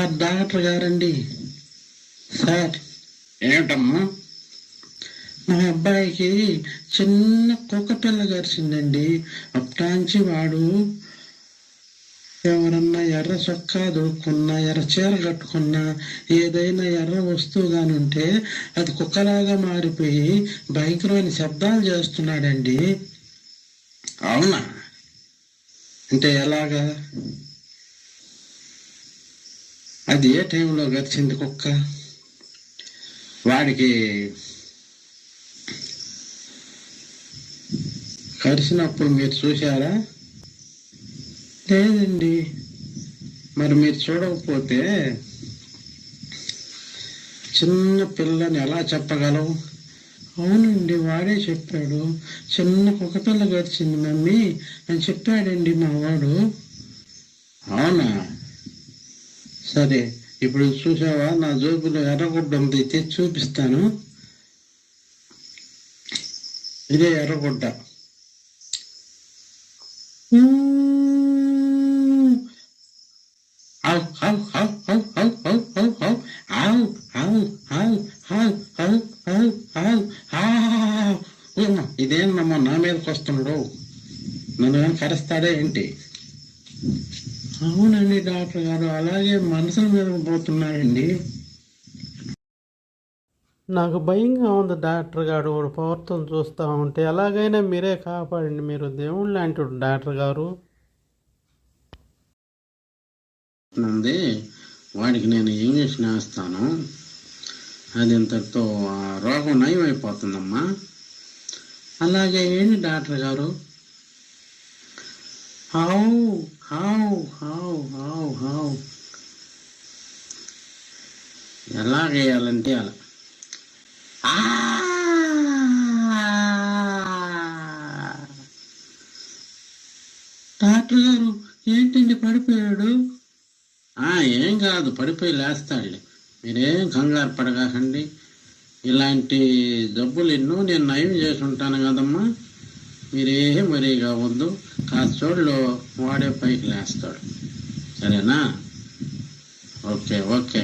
Sir doctor గారండి. Sir ఏమిటమ్మా? మా అబ్బాయికి చిన్న కుక్క పిల్ల గరిచిందండి. అప్పటాంచి వాడు ఎవరన్నా ఎర్ర చొక్కా దొరుకున్నా, ఎర్ర చీర కట్టుకున్నా, ఏదైనా ఎర్ర వస్తువు గాని ఉంటే అది కుక్కలాగా మారిపోయి భయంకరమైన శబ్దాలు చేస్తున్నాడండి. అవునా? అంటే ఎలాగా? అది ఏ టైంలో గడిచింది కుక్క? వాడికి కరిచినప్పుడు మీరు చూశారా? లేదండి. మరి మీరు చూడకపోతే చిన్న పిల్లని ఎలా చెప్పగలవు? అవునండి, వాడే చెప్పాడు. చిన్న కుక్క పిల్ల గడిచింది మమ్మీ అని చెప్పాడండి మా వాడు. అవునా? సరే, ఇప్పుడు చూసావా, నా జోబులో ఎర్రగుడ్డ ఉంది, తెచ్చి చూపిస్తాను. ఇదే ఎర్రగుడ్డ. ఇదేనమ్మా నా మీదకి వస్తున్నాడు, నన్ను కానీ కరుస్తాడే ఏంటి? అవునండి డాక్టర్ గారు, అలాగే మనసుల మీద పోతున్నాయండి. నాకు భయంగా ఉంది డాక్టర్ గారు, వాడు ప్రవర్తన చూస్తూ ఉంటే. ఎలాగైనా మీరే కాపాడండి, మీరు దేవుళ్ళు లాంటి డాక్టర్ గారు. ఉంది, వాడికి నేను ఇంజక్షన్ వేస్తాను. అది ఇంతటితో రోగం నయం అయిపోతుందమ్మా. అలాగే ఏంటి డాక్టర్ గారు? హావ్ హావ్ హావ్ హావ్ హావ్ ఎలాగేయాలంటే అలా. డాక్టర్ గారు ఏంటండి పడిపోయాడు? ఏం కాదు, పడిపోయి లేస్తాడులే, మీరేం కంగారు పడగాకండి. ఇలాంటి జబ్బులు ఎన్నో నేను నయం చేసి ఉంటాను కదమ్మా, మీరేం మరీ కావద్దు. కాస్చోళ్ళు వాడే పైకి లేస్తాడు, సరేనా? Okay okay.